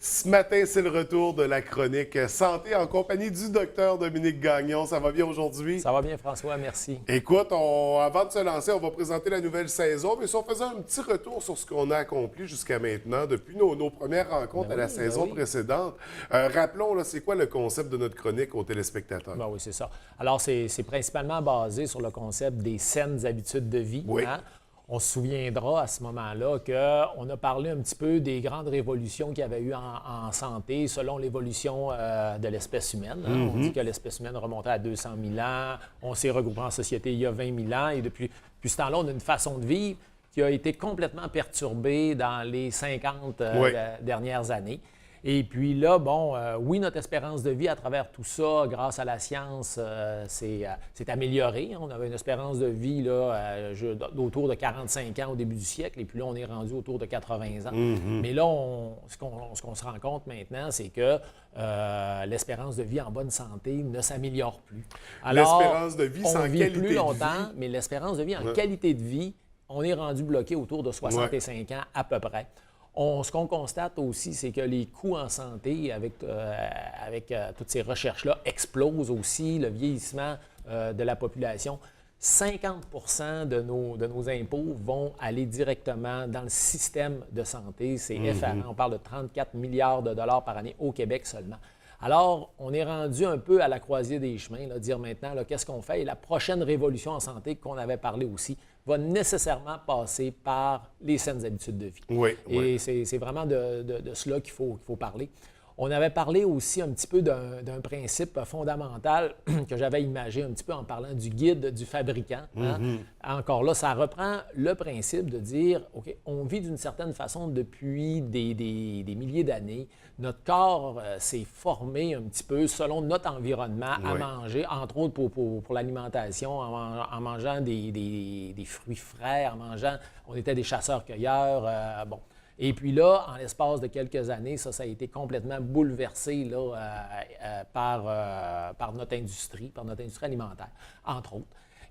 Ce matin, c'est le retour de la chronique santé en compagnie du docteur Dominique Gagnon. Ça va bien aujourd'hui? Ça va bien, François, merci. Écoute, avant de se lancer, on va présenter la nouvelle saison, mais si on faisait un petit retour sur ce qu'on a accompli jusqu'à maintenant, depuis nos premières rencontres à la saison précédente, rappelons, là, c'est quoi le concept de notre chronique aux téléspectateurs? Ben oui, c'est ça. Alors, c'est principalement basé sur le concept des saines habitudes de vie. Oui. Hein? On se souviendra à ce moment-là qu'on a parlé un petit peu des grandes révolutions qu'il y avait eu en santé selon l'évolution de l'espèce humaine. Hein? On dit que l'espèce humaine remontait à 200 000 ans. On s'est regroupé en société il y a 20 000 ans. Et depuis ce temps-là, on a une façon de vivre qui a été complètement perturbée dans les 50 dernières années. Et puis là, oui, notre espérance de vie à travers tout ça, grâce à la science, s'est améliorée. On avait une espérance de vie là, autour de 45 ans au début du siècle, et puis là, on est rendu autour de 80 ans. Mais là, ce qu'on se rend compte maintenant, c'est que l'espérance de vie en bonne santé ne s'améliore plus. Alors, l'espérance de vie sans qualité de vie. On vit plus longtemps, mais l'espérance de vie en qualité de vie, on est rendu bloqué autour de 65 ans à peu près. Ce qu'on constate aussi, c'est que les coûts en santé, avec toutes ces recherches-là, explosent aussi, le vieillissement de la population. 50 de nos impôts vont aller directement dans le système de santé. C'est effarant. On parle de 34 milliards de dollars par année au Québec seulement. Alors, on est rendu un peu à la croisée des chemins, là, dire maintenant, qu'est-ce qu'on fait? Et la prochaine révolution en santé qu'on avait parlé aussi va nécessairement passer par les saines habitudes de vie. Et c'est vraiment de cela qu'il faut parler. On avait parlé aussi un petit peu d'un principe fondamental que j'avais imagé un petit peu en parlant du guide du fabricant. Hein? Encore là, ça reprend le principe de dire, OK, on vit d'une certaine façon depuis des milliers d'années. Notre corps s'est formé un petit peu selon notre environnement à manger, entre autres pour l'alimentation, en mangeant des fruits frais, on était des chasseurs-cueilleurs, Et puis là, en l'espace de quelques années, ça a été complètement bouleversé là, par notre industrie alimentaire, entre autres.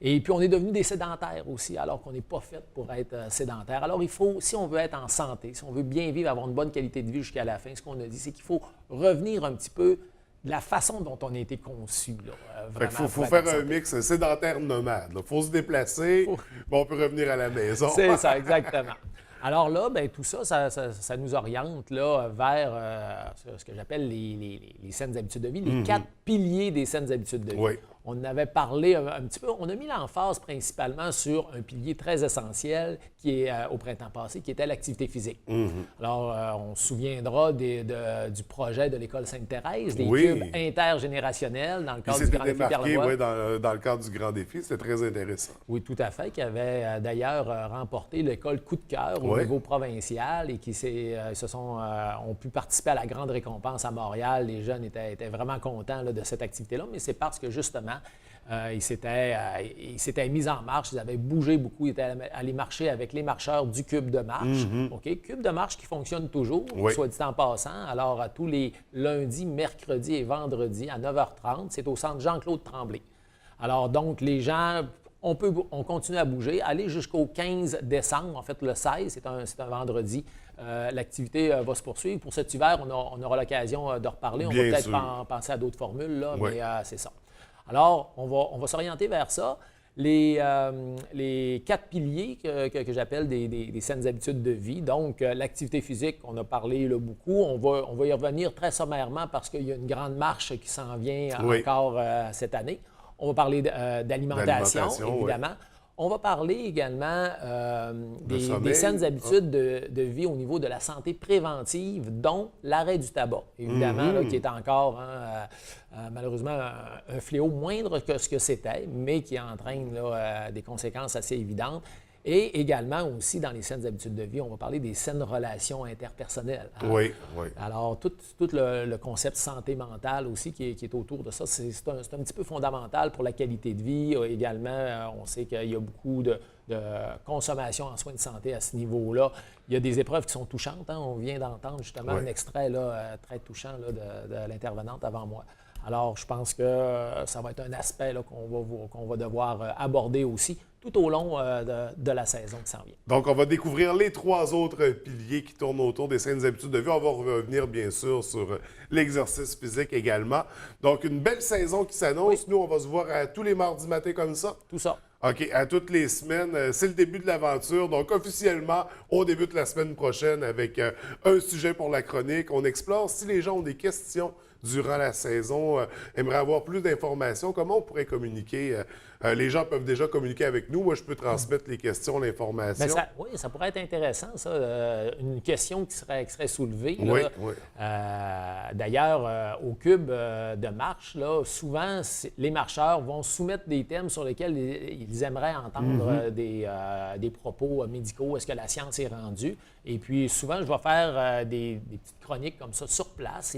Et puis, on est devenu des sédentaires aussi, alors qu'on n'est pas fait pour être sédentaire. Alors, il faut, si on veut être en santé, si on veut bien vivre, avoir une bonne qualité de vie jusqu'à la fin, ce qu'on a dit, c'est qu'il faut revenir un petit peu de la façon dont on a été conçu. Il faut faire un mix sédentaire-nomade. Il faut se déplacer, mais on peut revenir à la maison. C'est ça, exactement. Alors là, tout ça, ça nous oriente là, vers ce que j'appelle les saines habitudes de vie, les 4 piliers des saines habitudes de vie. On en avait parlé un petit peu, on a mis l'emphase principalement sur un pilier très essentiel qui est au printemps passé, qui était l'activité physique. Alors, on se souviendra du projet de l'École Sainte-Thérèse, des cubes intergénérationnels dans le cadre du Grand Défi Pierre-Lavoie. Dans le cadre du Grand Défi, c'était très intéressant. Oui, tout à fait, qui avait d'ailleurs remporté l'école Coup de cœur au niveau provincial et qui ont pu participer à la grande récompense à Montréal. Les jeunes étaient vraiment contents là, de cette activité-là, mais c'est parce que justement, ils s'étaient mis en marche, ils avaient bougé beaucoup, ils étaient allés marcher avec les marcheurs du Cube de marche. Cube de marche qui fonctionne toujours, soit dit en passant. Alors, à tous les lundis, mercredis et vendredis à 9h30, c'est au centre Jean-Claude Tremblay. Alors, donc, les gens, on continue à bouger, aller jusqu'au 15 décembre, en fait, le 16, c'est un vendredi. L'activité va se poursuivre. Pour cet hiver, on aura l'occasion de reparler. On va peut-être penser à d'autres formules, là, mais c'est ça. Alors, on va s'orienter vers ça. Les 4 piliers que j'appelle des saines habitudes de vie. Donc, l'activité physique, on a parlé là, beaucoup. On va y revenir très sommairement parce qu'il y a une grande marche qui s'en vient encore cette année. On va parler d'alimentation, évidemment. On va parler également des saines habitudes de vie au niveau de la santé préventive, dont l'arrêt du tabac, évidemment, là, qui est encore, malheureusement, un fléau moindre que ce que c'était, mais qui entraîne là, des conséquences assez évidentes. Et également aussi, dans les saines habitudes de vie, on va parler des saines relations interpersonnelles. Alors, tout le concept santé mentale aussi qui est autour de ça, c'est un petit peu fondamental pour la qualité de vie. Également, on sait qu'il y a beaucoup de consommation en soins de santé à ce niveau-là. Il y a des épreuves qui sont touchantes. Hein? On vient d'entendre justement un extrait là, très touchant là, de l'intervenante avant moi. Alors, je pense que ça va être un aspect là, qu'on va devoir aborder aussi, tout au long de la saison qui s'en vient. Donc, on va découvrir les 3 autres piliers qui tournent autour des saines habitudes de vie. On va revenir, bien sûr, sur l'exercice physique également. Donc, une belle saison qui s'annonce. Oui. Nous, on va se voir tous les mardis matins comme ça. Tout ça. OK, à toutes les semaines. C'est le début de l'aventure. Donc, officiellement, on débute la semaine prochaine avec un sujet pour la chronique. On explore si les gens ont des questions durant la saison, aimeraient avoir plus d'informations, comment on pourrait communiquer? Les gens peuvent déjà communiquer avec nous. Moi, je peux transmettre les questions, l'information. Oui, ça pourrait être intéressant, ça. Une question qui serait soulevée. Là. Oui, oui. D'ailleurs, au cube de marche, là, souvent, les marcheurs vont soumettre des thèmes sur lesquels ils aimeraient entendre des propos médicaux. Est-ce que la science est rendue? Et puis, souvent, je vais faire des petites chroniques comme ça sur place.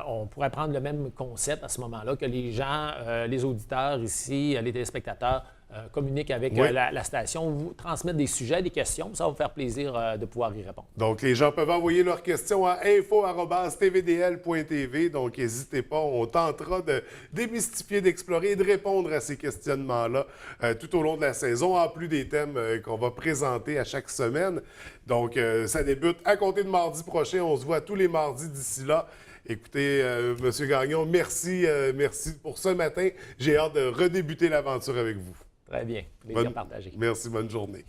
On pourrait prendre le même concept à ce moment-là, que les gens, les auditeurs ici, les téléspectateurs communiquent avec la station, vous transmettent des sujets, des questions. Ça va vous faire plaisir de pouvoir y répondre. Donc, les gens peuvent envoyer leurs questions à info@tvdl.tv. Donc, n'hésitez pas, on tentera de démystifier, d'explorer et de répondre à ces questionnements-là tout au long de la saison, en plus des thèmes qu'on va présenter à chaque semaine. Donc, ça débute à compter de mardi prochain. On se voit tous les mardis d'ici là. Écoutez, M. Gagnon, merci pour ce matin. J'ai hâte de redébuter l'aventure avec vous. Très bien. Plaisir partagé. Merci, bonne journée.